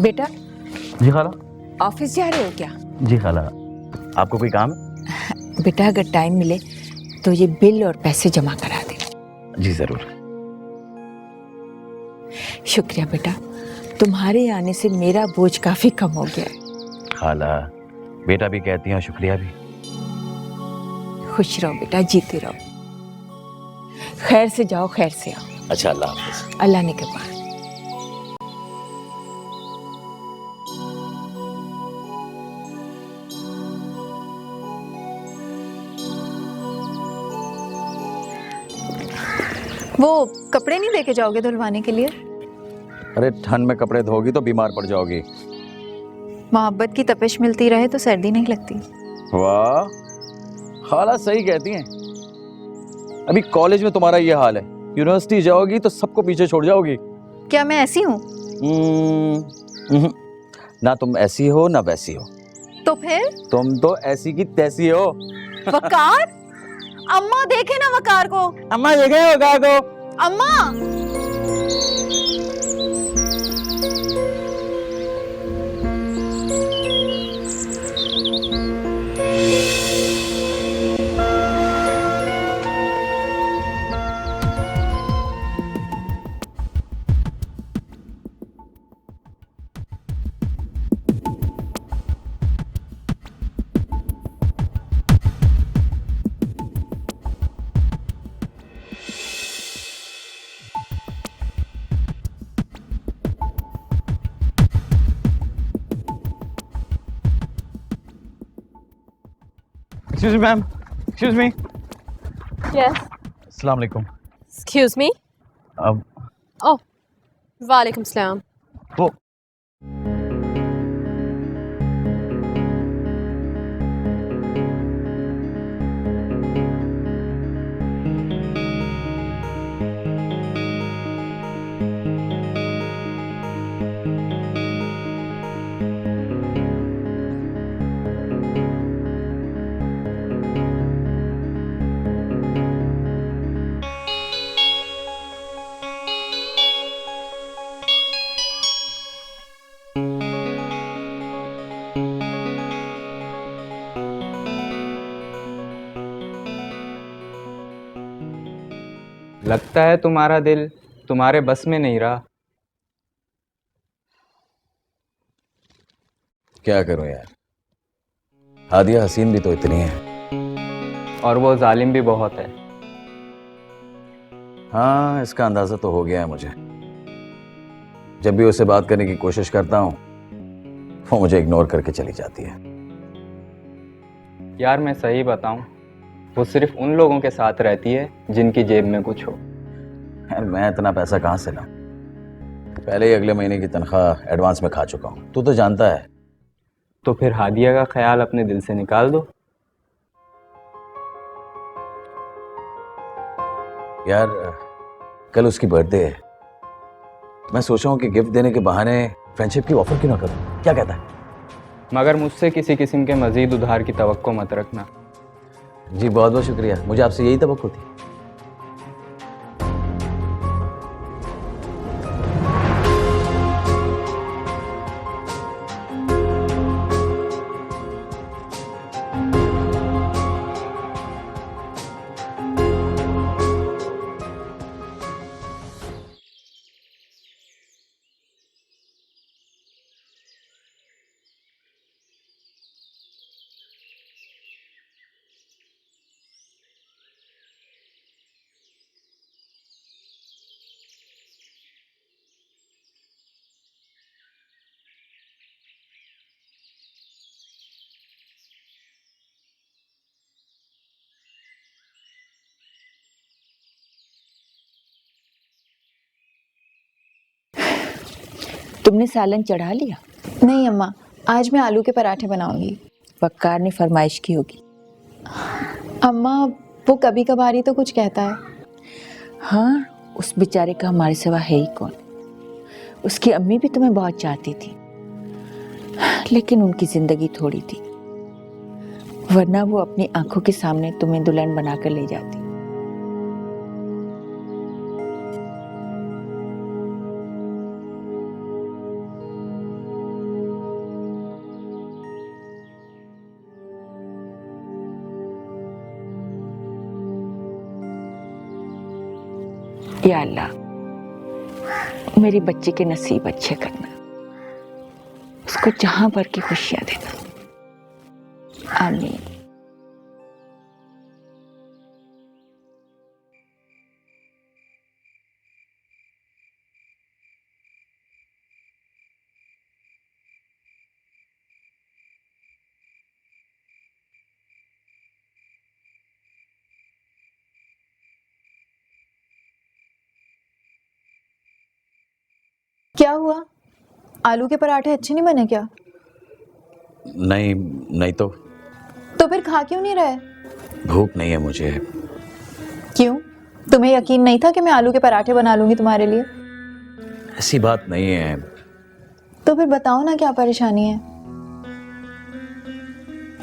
बेटा, जी खाला। ऑफिस जा रहे हो क्या? जी खाला, आपको कोई काम? बेटा, अगर टाइम मिले तो ये बिल और पैसे जमा करा दे। जी जरूर। शुक्रिया बेटा, तुम्हारे आने से मेरा बोझ काफी कम हो गया है। खाला, बेटा भी कहती हैं, शुक्रिया भी। खुश रहो बेटा, जीते रहो। खैर से जाओ, खैर से आओ। अच्छा, अल्लाह हाफिज। अल्लाह ने कृपा। वो कपड़े नहीं लेके जाओगे धुलवाने के लिए? अरे ठंड में कपड़े धोगी तो बीमार पड़ जाओगी। मोहब्बत की तपिश मिलती रहे तो सर्दी नहीं लगती। वाह, खाला सही कहती हैं। अभी कॉलेज में तुम्हारा ये हाल है, यूनिवर्सिटी जाओगी तो सबको पीछे छोड़ जाओगी। क्या मैं ऐसी हूँ? ना तुम ऐसी हो ना वैसी हो, तो फिर तुम तो ऐसी की तैसी हो। वकार, अम्मा देखे ना वकार को। अम्मा देखे वकार को। अम्मा, excuse me ma'am, excuse me. Yes. अस्सलाम वालेकुम। Excuse me. अब Oh, Walaikum Salam. वो लगता है तुम्हारा दिल तुम्हारे बस में नहीं रहा। क्या करूं यार, हादिया हसीन भी तो इतनी है। और वो जालिम भी बहुत है। हाँ, इसका अंदाजा तो हो गया है मुझे। जब भी उससे बात करने की कोशिश करता हूँ वो मुझे इग्नोर करके चली जाती है। यार मैं सही बताऊं, वो सिर्फ उन लोगों के साथ रहती है जिनकी जेब में कुछ हो। यार मैं इतना पैसा कहाँ से लाऊं? पहले ही अगले महीने की तनख्वाह एडवांस में खा चुका हूँ, तू तो जानता है। तो फिर हादिया का ख्याल अपने दिल से निकाल दो। यार कल उसकी बर्थडे है, मैं सोचा हूँ कि गिफ्ट देने के बहाने फ्रेंडशिप की ऑफर क्यों ना करूँ, क्या कहता है? मगर मुझसे किसी किस्म के मजीद उधार की तवक्को मत रखना। जी बहुत बहुत शुक्रिया, मुझे आपसे यही तवक्को थी। तुमने सालन चढ़ा लिया? नहीं अम्मा, आज मैं आलू के पराठे बनाऊंगी। वकार ने फरमाइश की होगी। अम्मा, वो कभी कभार तो कुछ कहता है। हाँ, उस बेचारे का हमारे सिवा है ही कौन। उसकी अम्मी भी तुम्हें बहुत चाहती थी, लेकिन उनकी जिंदगी थोड़ी थी, वरना वो अपनी आंखों के सामने तुम्हें दुल्हन बनाकर ले जाती। या अल्लाह, मेरी बच्चे के नसीब अच्छे करना, उसको जहां भर की खुशियां देना। आमीन। क्या हुआ? आलू के पराठे अच्छे नहीं बने क्या? नहीं नहीं तो फिर खा क्यों नहीं रहे? भूख नहीं है मुझे। क्यों? तुम्हें यकीन नहीं था कि मैं आलू के पराठे बना लूंगी तुम्हारे लिए? ऐसी बात नहीं है। तो फिर बताओ ना क्या परेशानी है?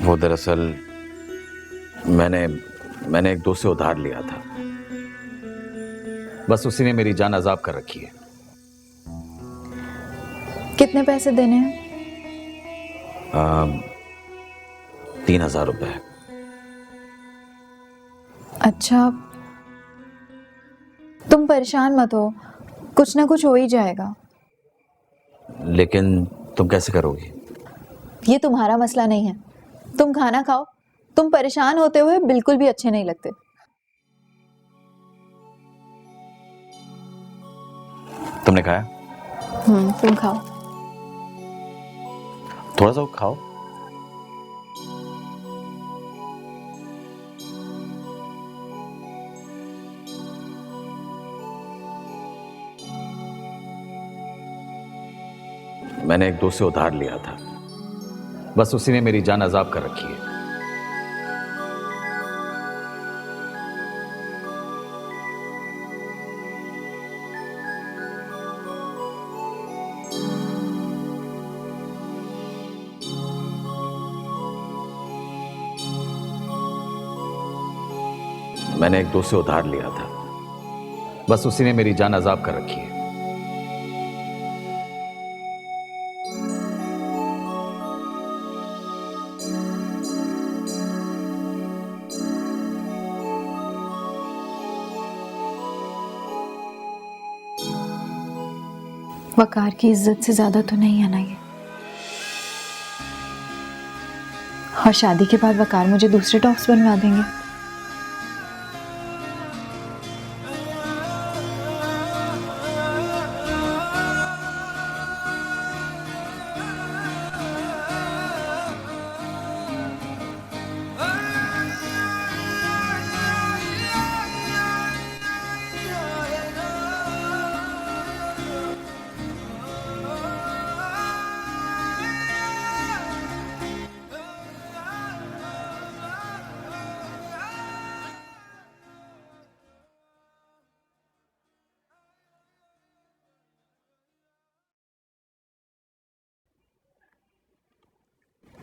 वो दरअसल मैंने एक दोस्त से उधार लिया था, बस उसी ने मेरी जान अजाब कर रखी है। कितने पैसे देने हैं? 3,000 रुपए। अच्छा, तुम परेशान मत हो, कुछ ना कुछ हो ही जाएगा। लेकिन तुम कैसे करोगी? ये तुम्हारा मसला नहीं है, तुम खाना खाओ। तुम परेशान होते हुए बिल्कुल भी अच्छे नहीं लगते। तुमने खाया? तुम खाओ। थोड़ा सा खाओ। मैंने एक दोस्त से उधार लिया था, बस उसी ने मेरी जान अजाब कर रखी है। मैंने एक दोस्त से उधार लिया था, बस उसी ने मेरी जान अजाब कर रखी है। वकार की इज्जत से ज्यादा तो नहीं है ना ये? और शादी के बाद वकार मुझे दूसरे टॉप्स बनवा देंगे।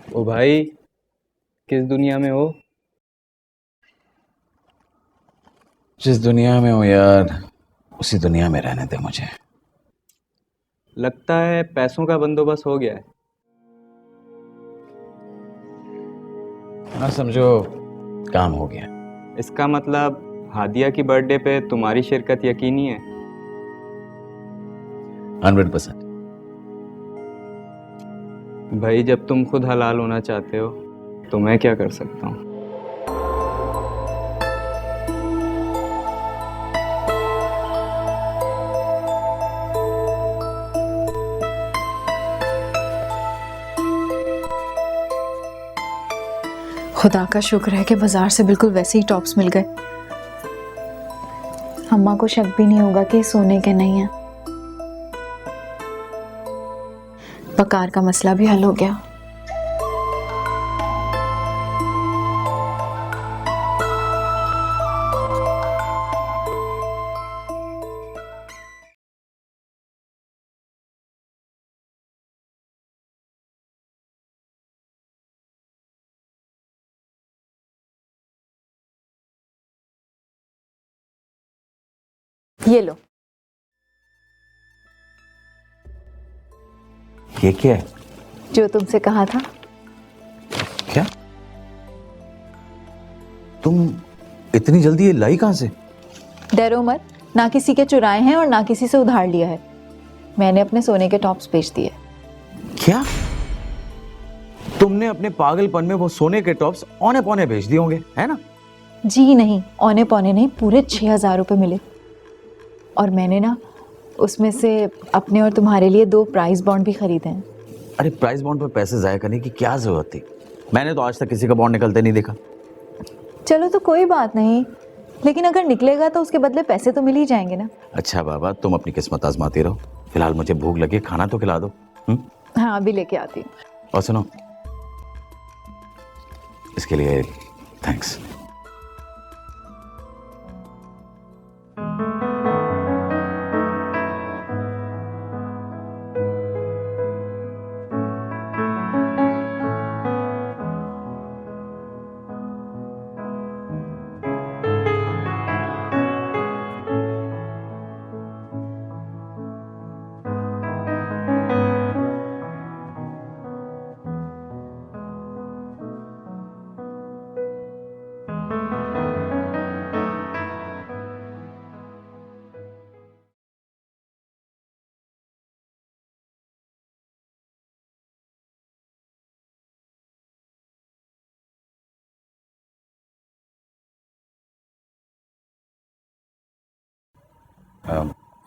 ओ भाई, किस दुनिया में हो? जिस दुनिया में हो यार, उसी दुनिया में रहने दे मुझे। लगता है पैसों का बंदोबस्त हो गया है। हाँ समझो, काम हो गया। इसका मतलब हादिया की बर्थडे पे तुम्हारी शिरकत यकीनी है? 100%। भाई, जब तुम खुद हलाल होना चाहते हो तो मैं क्या कर सकता हूँ? खुदा का शुक्र है कि बाजार से बिल्कुल वैसे ही टॉप्स मिल गए। अम्मा को शक भी नहीं होगा कि सोने के नहीं है। वकार का मसला भी हल हो गया। ये लो। ये क्या है? जो तुमसे कहा था। क्या? तुम इतनी जल्दी ये लाई कहां से? डरो मत, ना किसी के चुराए हैं और ना किसी से उधार लिया है। मैंने अपने सोने के टॉप्स बेच दिए। क्या तुमने अपने पागलपन में वो सोने के टॉप्स औने पौने बेच दिए होंगे, है ना? जी नहीं, औने पौने नहीं, पूरे 6,000 रुपये मिले। और मैंने ना उसमें से अपने और तुम्हारे लिए 2 प्राइस बॉन्ड भी खरीदे हैं। अरे प्राइस बॉन्ड पर पैसे जाया करने की क्या जरूरत थी? मैंने तो आज तक किसी का बॉन्ड निकलते नहीं देखा। चलो तो कोई बात नहीं, लेकिन अगर निकलेगा तो उसके बदले पैसे तो मिल ही जाएंगे ना। अच्छा बाबा, तुम अपनी किस्मत आजमाती रहो। फिलहाल मुझे भूख लगी, खाना तो खिला दो। हाँ, अभी लेके आती हूँ। और सुनो, इसके लिए थैंक्स।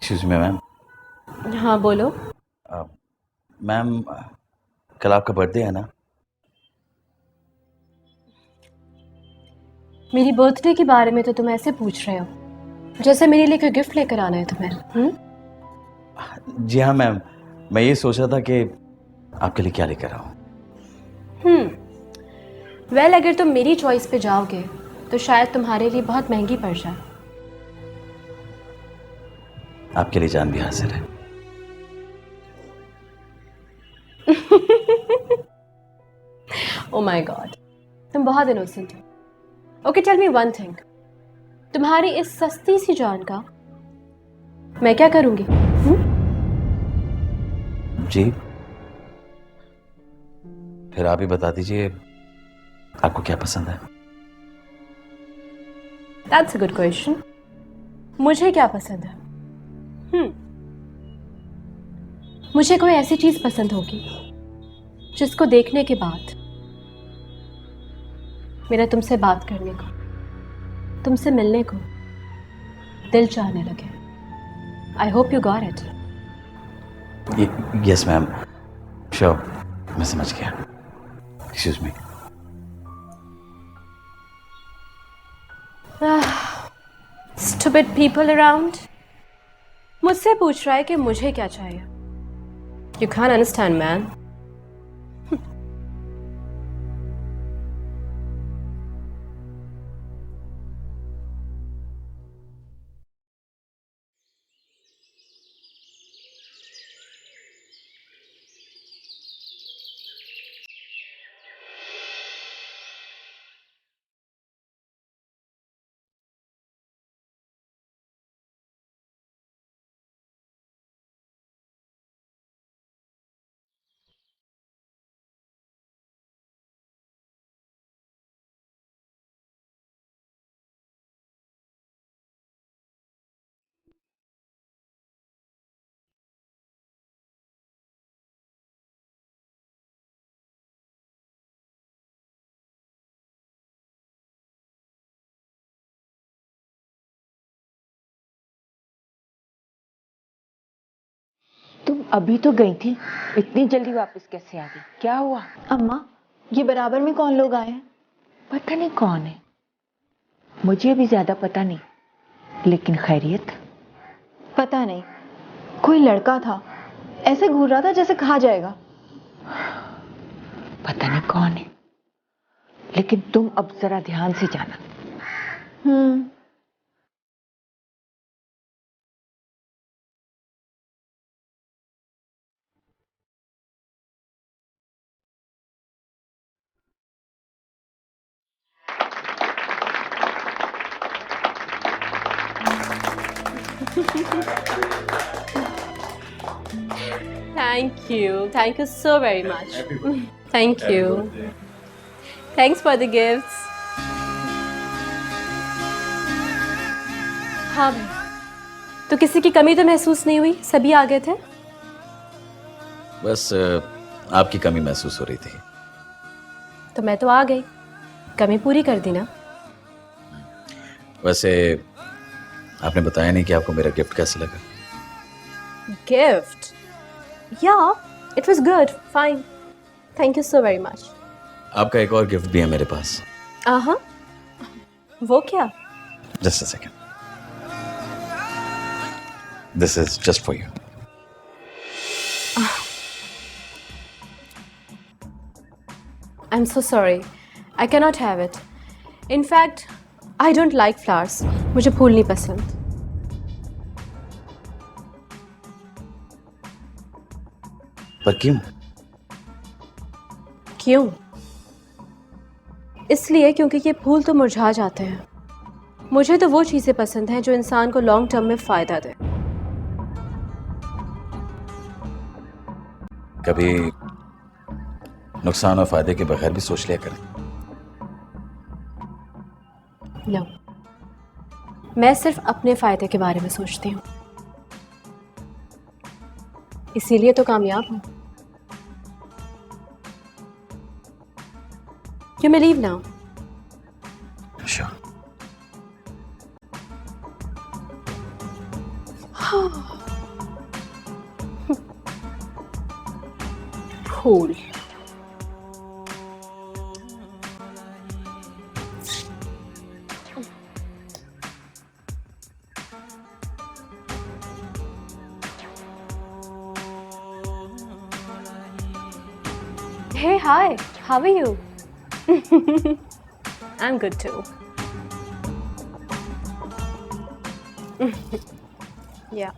Excuse me ma'am. हाँ बोलो। मैम, कल आपका बर्थडे है ना? मेरी बर्थडे के बारे में तो तुम ऐसे पूछ रहे हो जैसे मेरे लिए कोई गिफ्ट लेकर आना है तुम्हें। जी हाँ मैम, मैं ये सोच रहा था कि आपके लिए क्या लेकर आऊँ। वेल, अगर तुम मेरी चॉइस पे जाओगे तो शायद तुम्हारे लिए बहुत महंगी पड़ जाए। आपके लिए जान भी हाजिर है। ओह माय गॉड, तुम बहुत इनोसेंट हो। Okay, tell me one thing, तुम्हारी इस सस्ती सी जान का मैं क्या करूंगी? जी, फिर आप ही बता दीजिए, आपको क्या पसंद है? That's a good question. मुझे क्या पसंद है? मुझे कोई ऐसी चीज पसंद होगी जिसको देखने के बाद मेरा तुमसे बात करने को, तुमसे मिलने को दिल चाहने लगे। I hope you got it. Yes ma'am, sure, मैं समझ गया। Excuse me. Stupid people around. मुझसे पूछ रहा है कि मुझे क्या चाहिए। You can't understand man. तुम अभी तो गई थी, इतनी जल्दी वापस कैसे आ गई? क्या हुआ? अम्मा, ये बराबर में कौन लोग आए हैं? पता नहीं कौन है, मुझे भी ज्यादा पता नहीं, लेकिन खैरियत? पता नहीं, कोई लड़का था, ऐसे घूर रहा था जैसे खा जाएगा। पता नहीं कौन है, लेकिन तुम अब जरा ध्यान से जाना। Thank you so very much. Thank you. Thanks for the gifts. हाँ भाई, तो किसी की कमी तो महसूस नहीं हुई, सभी आ गए थे। बस आपकी कमी महसूस हो रही थी। तो मैं तो आ गई, कमी पूरी कर दी ना। वैसे आपने बताया नहीं कि आपको मेरा गिफ्ट कैसा लगा। गिफ्ट? या, it was good, fine, thank you so very much. आपका एक और गिफ्ट भी है मेरे पास। हाँ, वो क्या? Just a second, this is just for you. I am so sorry, I can not have it. In fact I don't like flowers, मुझे फूल नहीं पसंद। पर क्यों? क्यों? इसलिए क्योंकि ये फूल तो मुरझा जाते हैं। मुझे तो वो चीज़ें पसंद हैं जो इंसान को लॉन्ग टर्म में फ़ायदा दे। कभी नुकसान और फायदे के बगैर भी सोच लिया करें। नो, मैं सिर्फ अपने फ़ायदे के बारे में सोचती हूँ, इसीलिए तो कामयाब हूँ। You may leave now. Sure. Cool. Hey, hi. How are you? I'm good too. Yeah.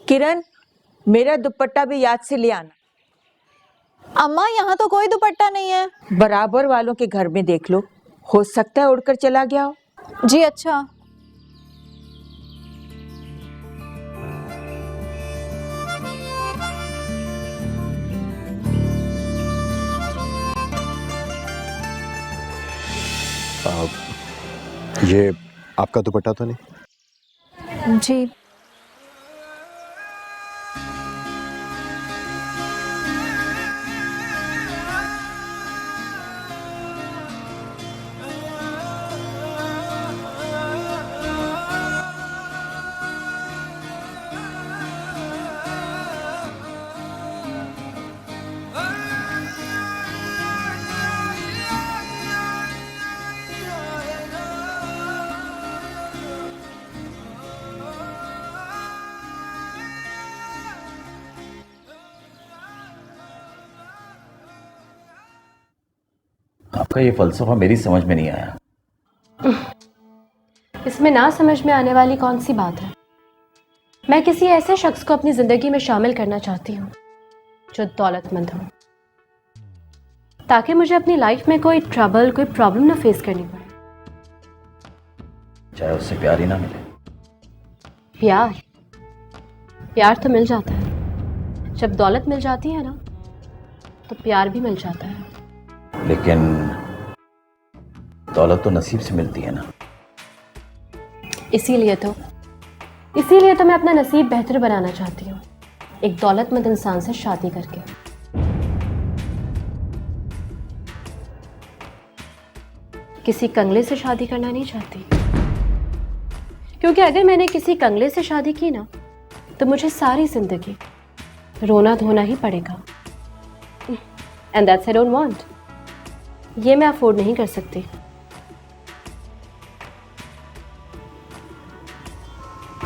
किरण, मेरा दुपट्टा भी याद से ले आना। अम्मा यहाँ तो कोई दुपट्टा नहीं है। बराबर वालों के घर में देख लो, हो सकता है उड़कर चला गया हो। जी अच्छा। ये आपका दुपट्टा तो नहीं? जी आपका ये फलसफा मेरी समझ में नहीं आया। इसमें ना समझ में आने वाली कौन सी बात है? मैं किसी ऐसे शख्स को अपनी जिंदगी में शामिल करना चाहती हूँ जो दौलतमंद हो, ताकि मुझे अपनी लाइफ में कोई ट्रबल, कोई प्रॉब्लम ना फेस करनी पड़े। चाहे उससे प्यार ही ना मिले। प्यार प्यार तो मिल जाता है, जब दौलत मिल जाती है ना तो प्यार भी मिल जाता है। लेकिन दौलत तो नसीब से मिलती है ना। इसीलिए तो मैं अपना नसीब बेहतर बनाना चाहती हूँ, एक दौलतमंद इंसान से शादी करके। किसी कंगले से शादी करना नहीं चाहती, क्योंकि अगर मैंने किसी कंगले से शादी की ना तो मुझे सारी जिंदगी रोना धोना ही पड़ेगा। And that's I don't want. ये मैं अफोर्ड नहीं कर सकती।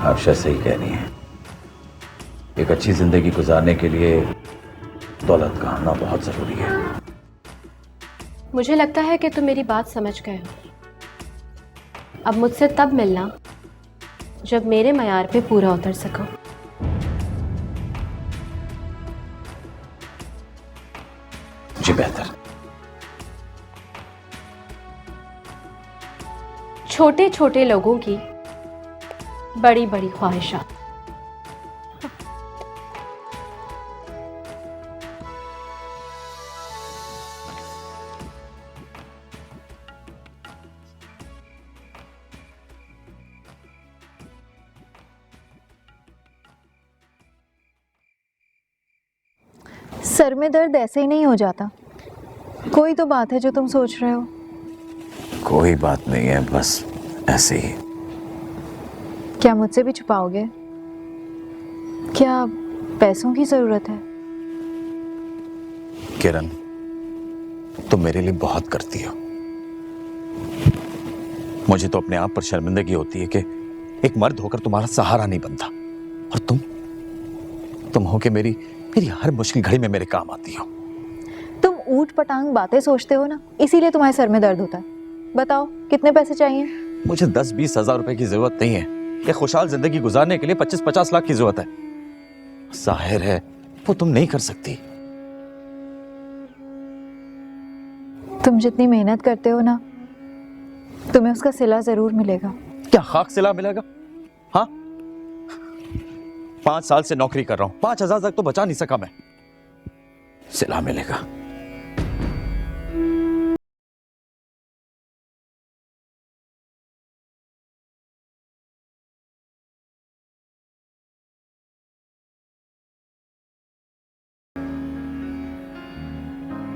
आशा सही कह रही है। एक अच्छी जिंदगी गुजारने के लिए दौलत का होना बहुत जरूरी है। मुझे लगता है कि तुम मेरी बात समझ गए हो। अब मुझसे तब मिलना जब मेरे मयार पे पूरा उतर सको। जी बेहतर। छोटे छोटे लोगों की बड़ी बड़ी ख्वाहिशात। सर में दर्द ऐसे ही नहीं हो जाता। कोई तो बात है जो तुम सोच रहे हो। कोई बात नहीं है, बस ऐसे ही। क्या मुझसे भी छुपाओगे? क्या पैसों की जरूरत है? किरण, तुम मेरे लिए बहुत करती हो। मुझे तो अपने आप पर शर्मिंदगी होती है कि एक मर्द होकर तुम्हारा सहारा नहीं बनता, और तुम हो कि मेरी हर मुश्किल घड़ी में मेरे काम आती हो। तुम ऊट पटांग बातें सोचते हो ना, इसीलिए तुम्हारे सर में दर्द होता है। बताओ कितने पैसे चाहिए? मुझे 10-20 हजार रुपए की जरूरत नहीं है। एक खुशहाल जिंदगी गुजारने के लिए 25-50 लाख की जरूरत है। जाहिर है वो तुम नहीं कर सकती। तुम जितनी मेहनत करते हो ना, तुम्हें उसका सिला जरूर मिलेगा। क्या खाक सिला मिलेगा? हाँ, 5 साल से नौकरी कर रहा हूं, 5,000 तक तो बचा नहीं सका मैं। सिला मिलेगा?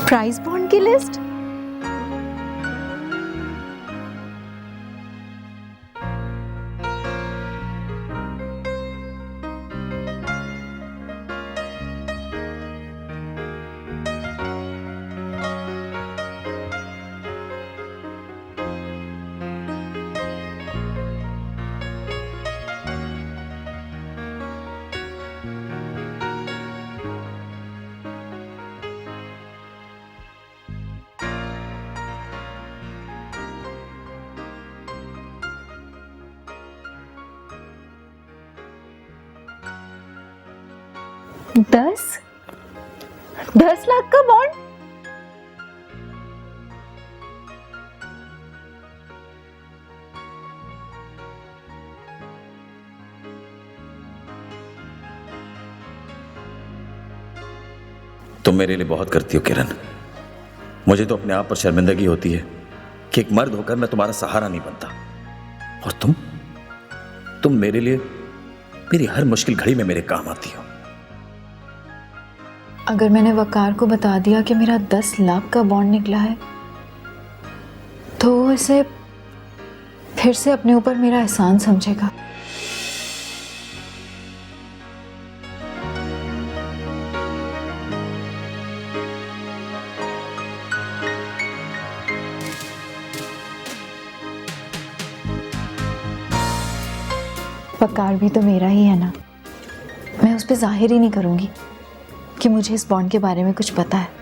प्राइस बॉन्ड की लिस्ट? दस लाख का बॉन्ड? तुम मेरे लिए बहुत करती हो किरण। मुझे तो अपने आप पर शर्मिंदगी होती है कि एक मर्द होकर मैं तुम्हारा सहारा नहीं बनता, और तुम मेरे लिए मेरी हर मुश्किल घड़ी में मेरे काम आती हो। अगर मैंने वकार को बता दिया कि मेरा 10 लाख का बॉन्ड निकला है, तो वो इसे फिर से अपने ऊपर मेरा एहसान समझेगा। वकार भी तो मेरा ही है ना। मैं उस पर जाहिर ही नहीं करूंगी कि मुझे इस बॉन्ड के बारे में कुछ पता है।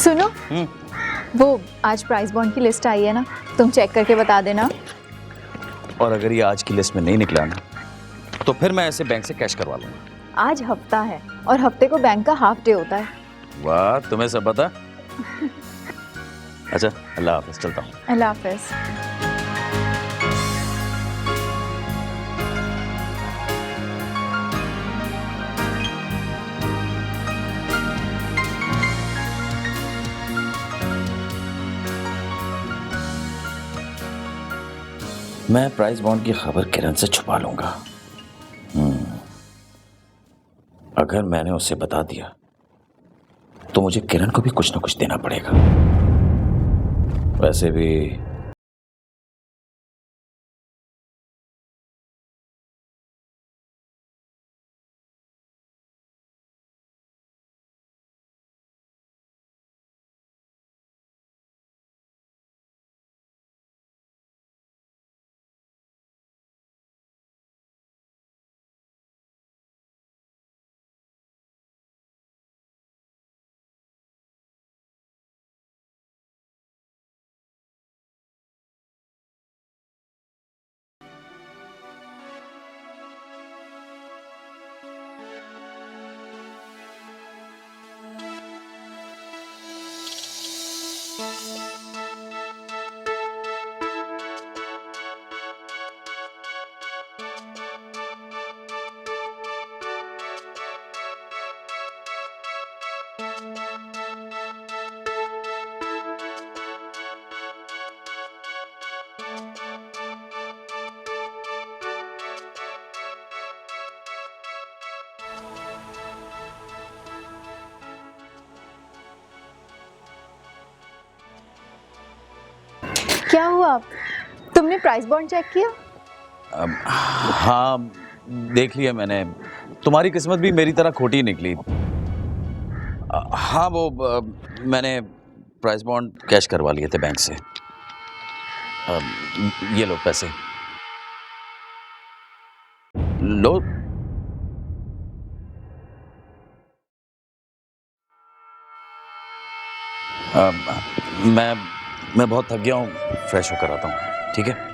सुनो, वो आज प्राइस बॉन्ड की लिस्ट आई है ना, तुम चेक करके बता देना। और अगर ये आज की लिस्ट में नहीं निकला ना, तो फिर मैं ऐसे बैंक से कैश करवा लूंगा। आज हफ्ता है और हफ्ते को बैंक का हाफ डे होता है। वाह, तुम्हें सब पता। अच्छा, अल्लाह हाफिज, चलता हूँ। अल्लाह हाफिज। मैं प्राइस बॉन्ड की खबर किरण से छुपा लूंगा। अगर मैंने उसे बता दिया तो मुझे किरण को भी कुछ ना कुछ देना पड़ेगा। वैसे भी क्या हुआ? तुमने प्राइस बॉन्ड चेक किया? हाँ, देख लिया मैंने। तुम्हारी किस्मत भी मेरी तरह खोटी निकली। हाँ, वो मैंने प्राइस बॉन्ड कैश करवा लिए थे बैंक से। ये लो पैसे, लो। मैं बहुत थक गया हूँ, फ्रेश होकर आता हूँ, ठीक है?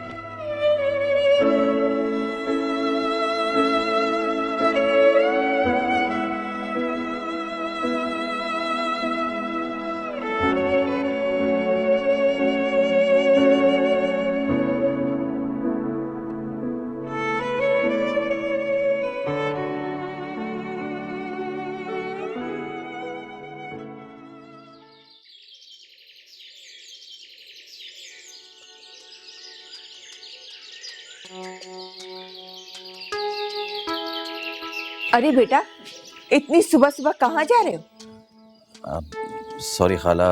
अरे बेटा, इतनी सुबह सुबह कहाँ जा रहे हो? सॉरी खाला,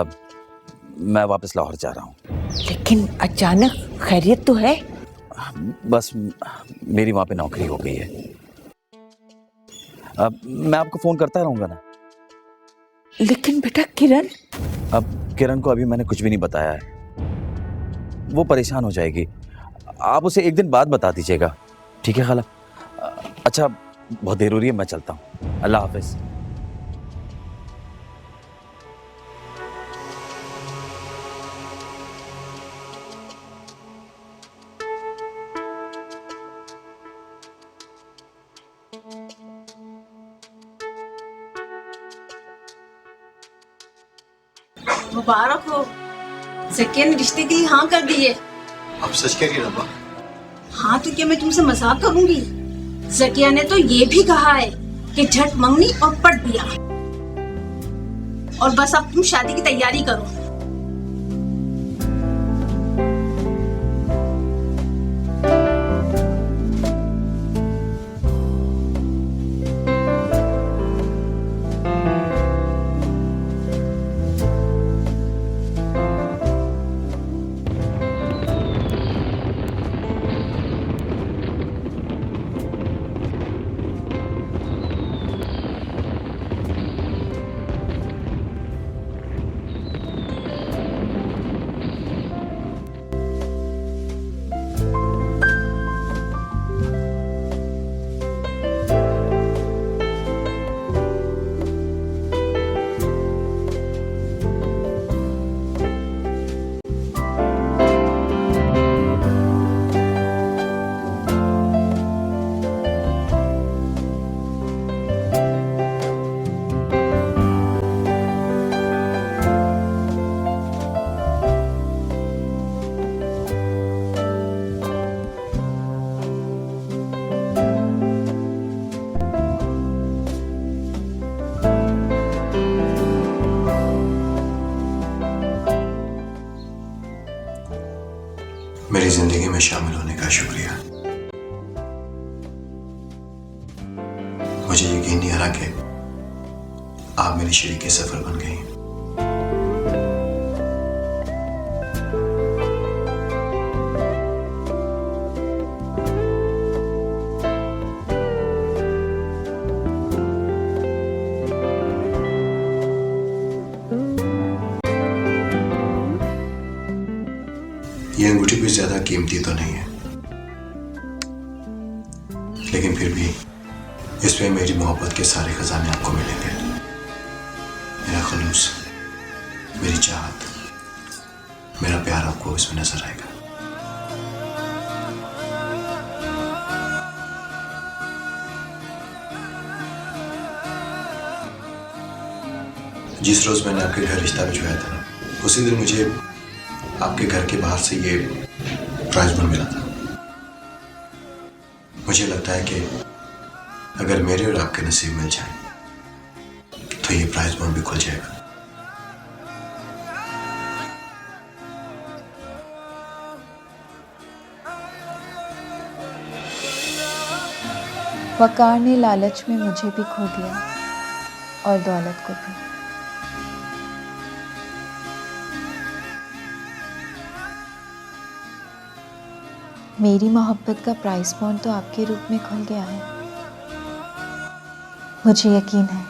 मैं वापस लाहौर जा रहा हूँ। लेकिन अचानक, खैरियत तो है? बस मेरी वहाँ पे नौकरी हो गई है। मैं आपको फोन करता रहूँगा ना। लेकिन बेटा किरण? अब किरण को अभी मैंने कुछ भी नहीं बताया है, वो परेशान हो जाएगी। आप उसे एक दिन बाद बता दीजिएगा, ठीक है खाला? अच्छा, बहुत देर हो रही है, मैं चलता हूँ। अल्लाह हाफिज। मुबारक हो, ज़किया ने रिश्ते के लिए हाँ कर दी है। अब सच कह रही रब्बा? हाँ तो क्या मैं तुमसे मजाक करूंगी? ज़किया ने तो ये भी कहा है कि झट मंगनी और पट दिया, और बस अब तुम शादी की तैयारी करो। मेरी जिंदगी में शामिल होने का शुक्रिया। मुझे यकीन नहीं आ रहा कि आप मेरी शरीके सफर बन गई। ये अंगूठी कुछ ज्यादा कीमती तो नहीं है, लेकिन फिर भी इसमें मेरी मोहब्बत के सारे खजाने आपको मिलेंगे। मेरा खलूस, मेरी चाहत, मेरा प्यार आपको इसमें नजर आएगा। जिस रोज मैंने आपके घर रिश्ता भिजवाया था ना, उसी दिन मुझे आपके घर के बाहर से ये प्राइज बॉन्ड मिला था। मुझे लगता है कि अगर मेरे और आपके नसीब मिल जाए तो ये प्राइज बॉन्ड भी खुल जाएगा। वकार ने लालच में मुझे भी खो दिया और दौलत को भी। मेरी मोहब्बत का प्राइस बॉन्ड तो आपके रूप में खुल गया है। मुझे यकीन है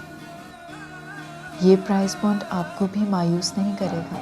ये प्राइस बॉन्ड आपको भी मायूस नहीं करेगा।